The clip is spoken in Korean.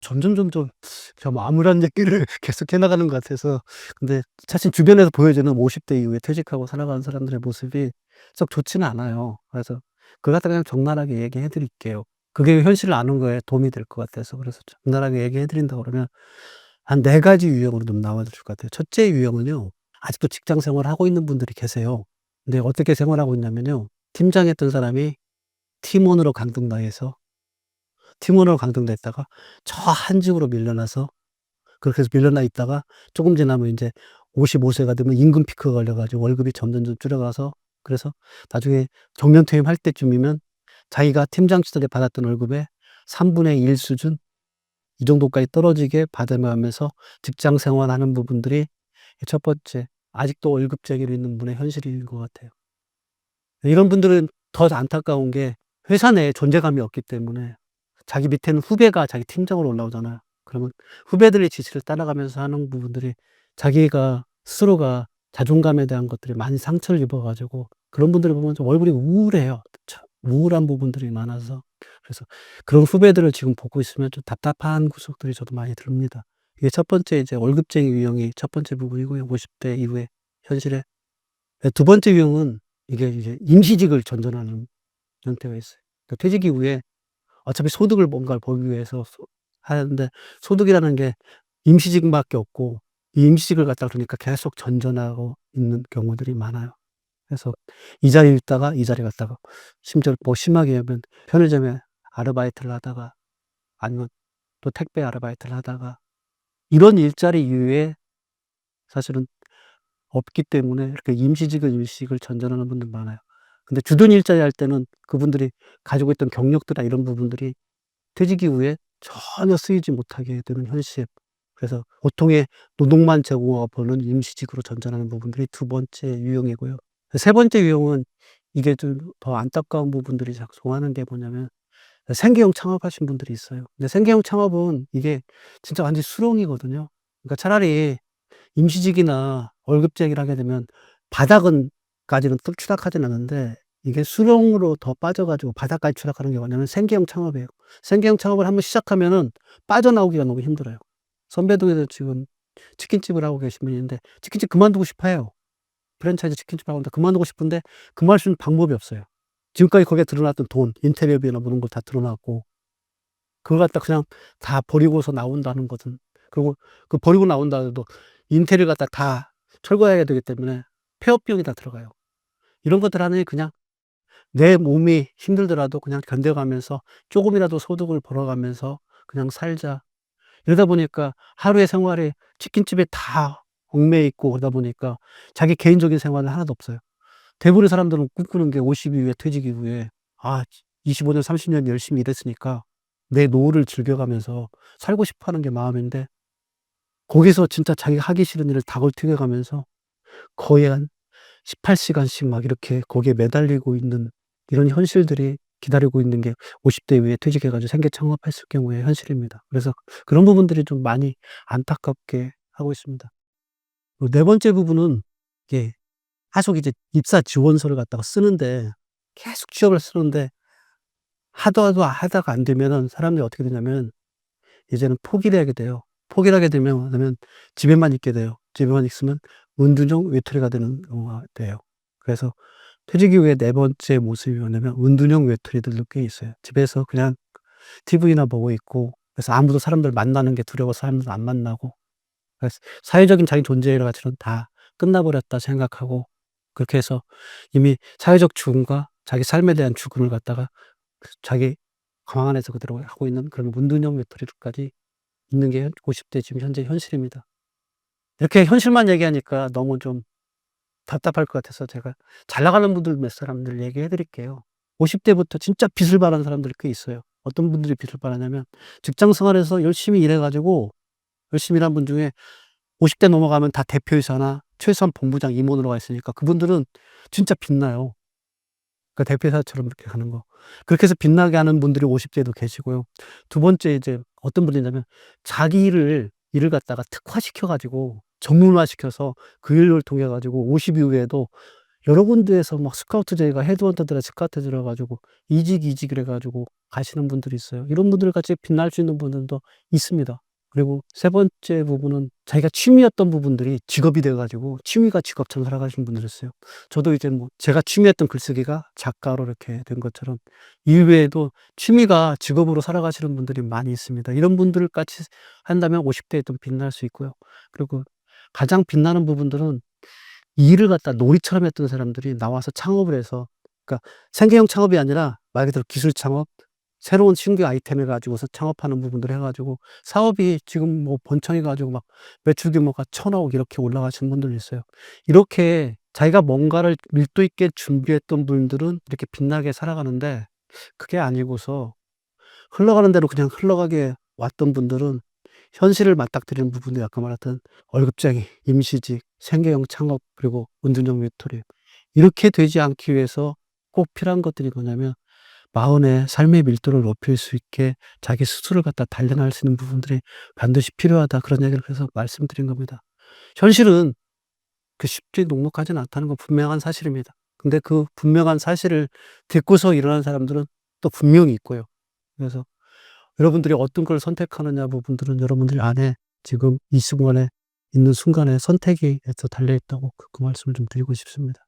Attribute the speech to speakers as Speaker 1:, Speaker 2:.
Speaker 1: 점점점점 좀 암울한 얘기를 계속 해 나가는 것 같아서. 근데 사실 주변에서 보여지는 50대 이후에 퇴직하고 살아가는 사람들의 모습이 썩 좋지는 않아요. 그래서 그걸 갖다가 그냥 적나라하게 얘기해 드릴게요. 그게 현실을 아는 거에 도움이 될 것 같아서. 그래서 적나라하게 얘기해 드린다고 그러면 한 4 가지 유형으로 좀 나눠 줄 것 같아요. 첫째 유형은요. 아직도 직장 생활을 하고 있는 분들이 계세요. 근데 어떻게 생활하고 있냐면요. 팀장했던 사람이 팀원으로 강등당해서 팀원으로 강등됐다가 저 한 집으로 밀려나서, 그렇게 해서 밀려나 있다가 쪼금 지나면 인제 55 세가 되면 임금 피크가 걸려 가지고 월급이 점점점 줄어가서, 그래서 나중에 정년 퇴임할 때쯤이면 자기가 팀장 시절에 받았던 월급의 3분의 1 수준, 이 정도까지 떨어지게 받아가면서 직장 생활하는 부분들이 첫 번째, 아직도 월급쟁이로 있는 분의 현실인 것 같아요. 이런 분들은 더 안타까운 게 회사 내에 존재감이 없기 때문에 자기 밑에는 후배가 자기 팀장으로 올라오잖아요. 그러면 후배들의 지시를 따라가면서 하는 부분들이 자기가 스스로가 자존감에 대한 것들이 많이 상처를 입어 가지고 그런 분들을 보면 좀 얼굴이 우울해요. 참 우울한 부분들이 많아서. 그래서 그런 후배들을 지금 보고 있으면 좀 답답한 구석들이 저도 많이 듭니다. 이게 첫 번째 이제 월급쟁이 유형이 첫 번째 부분이고요. 50대 이후의 현실에. 예, 두 번째 유형은 이게 이제 임시직을 전전하는 형태가 있어요. 그러니까 퇴직 이후에 어차피 소득을 뭔가를 벌기 위해서 하는데, 소득이라는 게 임시직밖에 없고 이 임시직을 갖다가 그러니까 계속 전전하고 있는 경우들이 많아요. 그래서 이 자리에 있다가 이 자리에 갔다가, 심지어 뭐 심하게 하면 편의점에 아르바이트를 하다가, 아니면 또 택배 아르바이트를 하다가, 이런 일자리 이외에 사실은 없기 때문에 이렇게 임시직을 일식을 전전하는 분들 많아요. 근데 주둔 일자리 할 때는 그분들이 가지고 있던 경력들이나 이런 부분들이 퇴직 이후에 전혀 쓰이지 못하게 되는 현실. 그래서 보통의 노동만 제공하고 버는 임시직으로 전전하는 부분들이 두 번째 유형이고요. 세 번째 유형은 이게 좀 더 안타까운 부분들이 작동하는 게 뭐냐면, 생계형 창업하신 분들이 있어요. 근데 생계형 창업은 이게 진짜 완전히 수렁이거든요. 그러니까 차라리 임시직이나 월급쟁이를 하게 되면 바닥은 까지는 또 추락하진 않는데, 이게 수렁으로 더 빠져 가지고 바닥까지 추락하는 게 뭐냐면 생계형 창업이에요. 생계형 창업을 한번 시작하면은 빠져나오기가 너무 힘들어요. 선배동에서 지금 치킨집을 하고 계신 분이 있는데 치킨집 그만두고 싶어 해요. 프랜차이즈 치킨집 하고 있는데 그만두고 싶은데 그만둘 수 있는 방법이 없어요. 지금까지 거기에 들어놨던 돈, 인테리어비나 뭐 이런 거 다 들어놨고, 그걸 갖다 그냥 다 버리고서 나온다는 것은, 그리고 그 버리고 나온다 해도 인테리어 갖다 다 철거해야 되기 때문에 폐업 비용이 다 들어가요. 이런 것들 하느니 그냥 내 몸이 힘들더라도 그냥 견뎌가면서 쪼금이라도 소득을 벌어가면서 그냥 살자. 이러다 보니까 하루의 생활이 치킨집에 다 얽매여 있고, 그러다 보니까 자기 개인적인 생활은 하나도 없어요. 대부분의 사람들은 꿈꾸는 게 50 이후에 퇴직 이후에 '아 25 년 30년 열심히 일했으니까 내 노후를 즐겨가면서 살고 싶어 하는 게 마음인데, 거기서 진짜 자기가 하기 싫은 일을 닭을 튀겨 가면서 거의 한 18 시간씩 막 이렇게 거기에 매달리고 있는 이런 현실들이 기다리고 있는 게 50대 이후에 퇴직해 가지고 생계 창업했을 경우의 현실입니다. 그래서 그런 부분들이 좀 많이 안타깝게 하고 있습니다. 그리고 네 번째 부분은 이게 계속 이제 입사 지원서를 갖다가 쓰는데, 계속 취업을 쓰는데 하다가 안 되면은 사람들이 어떻게 되냐면 이제는 포기를 하게 돼요. 포기를 하게 되면 뭐냐면 집에만 있게 돼요. 집에만 있으면 은둔형 외톨이가 되는 경우가 돼요. 그래서 퇴직 이후에 네 번째 모습이 뭐냐면 은둔형 외톨이들도 꽤 있어요. 집에서 그냥 TV나 보고 있고, 그래서 아무도 사람들 만나는 게 두려워서 사람들 안 만나고, 그래서 사회적인 자기 존재의 가치는 다 끝나버렸다 생각하고, 그렇게 해서 이미 사회적 죽음과 자기 삶에 대한 죽음을 갖다가 자기 방 안에서 그대로 하고 있는 그런 문둔형 외톨이들까지 있는 게 50대 지금 현재 현실입니다. 이렇게 현실만 얘기하니까 너무 좀 답답할 것 같아서 제가 잘 나가는 분들 몇 사람들 얘기해 드릴게요. 50 대부터 진짜 빚을 발하는 사람들이 꽤 있어요. 어떤 분들이 빚을 발하냐면 직장 생활에서 열심히 일해 가지고, 열심히 일한 분 중에 50대 넘어가면 다 대표이사나 최소한 본부장 임원으로 가 있으니까 그분들은 진짜 빛나요. 그러니까 대표이사처럼 이렇게 가는 거. 그렇게 해서 빛나게 하는 분들이 50 대에도 계시고요. 두 번째 이제 어떤 분이 있냐면 자기 일을 갖다가 특화시켜 가지고 전문화시켜서 그 일을 통해 가지고 50 이후에도 여러 군데에서 막 스카우트 제의가 헤드헌터들의 스카우트 들어 가지고 이직 이래 가지고 가시는 분들이 있어요. 이런 분들 같이 빛날 수 있는 분들도 있습니다. 그리고 세 번째 부분은 자기가 취미였던 부분들이 직업이 돼 가지고 취미가 직업처럼 살아가시는 분들이 있어요. 저도 이제 뭐 제가 취미였던 글쓰기가 작가로 이렇게 된 것처럼 이외에도 취미가 직업으로 살아가시는 분들이 많이 있습니다. 이런 분들 같이 한다면 50 대에 좀 빛날 수 있고요. 그리고 가장 빛나는 부분들은 이 일을 갖다 놀이처럼 했던 사람들이 나와서 창업을 해서, 그러니까 생계형 창업이 아니라 말 그대로 기술 창업, 새로운 신규 아이템을 가지고서 창업하는 부분들 해 가지고 사업이 지금 뭐 번창해 가지고 막 매출 규모가 1,000억 이렇게 올라가시는 분들도 있어요. 이렇게 자기가 뭔가를 밀도 있게 준비했던 분들은 이렇게 빛나게 살아가는데, 그게 아니고서 흘러가는 대로 그냥 흘러가게 왔던 분들은 현실을 맞닥뜨리는 부분도 아까 말했던 월급쟁이, 임시직, 생계형 창업, 그리고 은둔형 외톨이, 이렇게 되지 않기 위해서 꼭 필요한 것들이 뭐냐면 마흔의 삶의 밀도를 높일 수 있게 자기 스스로를 갖다 단련할 수 있는 부분들이 반드시 필요하다. 그런 얘기를 그래서 말씀드린 겁니다. 현실은 그 쉽게 녹록하지는 않다는 건 분명한 사실입니다. 근데 그 분명한 사실을 딛고서 일어나는 사람들은 또 분명히 있고요. 그래서 여러분들이 어떤 걸 선택하느냐 부분들은 여러분들 안에 지금 이 순간에 있는 순간에 선택에서 달려 있다고 그 말씀을 좀 드리고 싶습니다.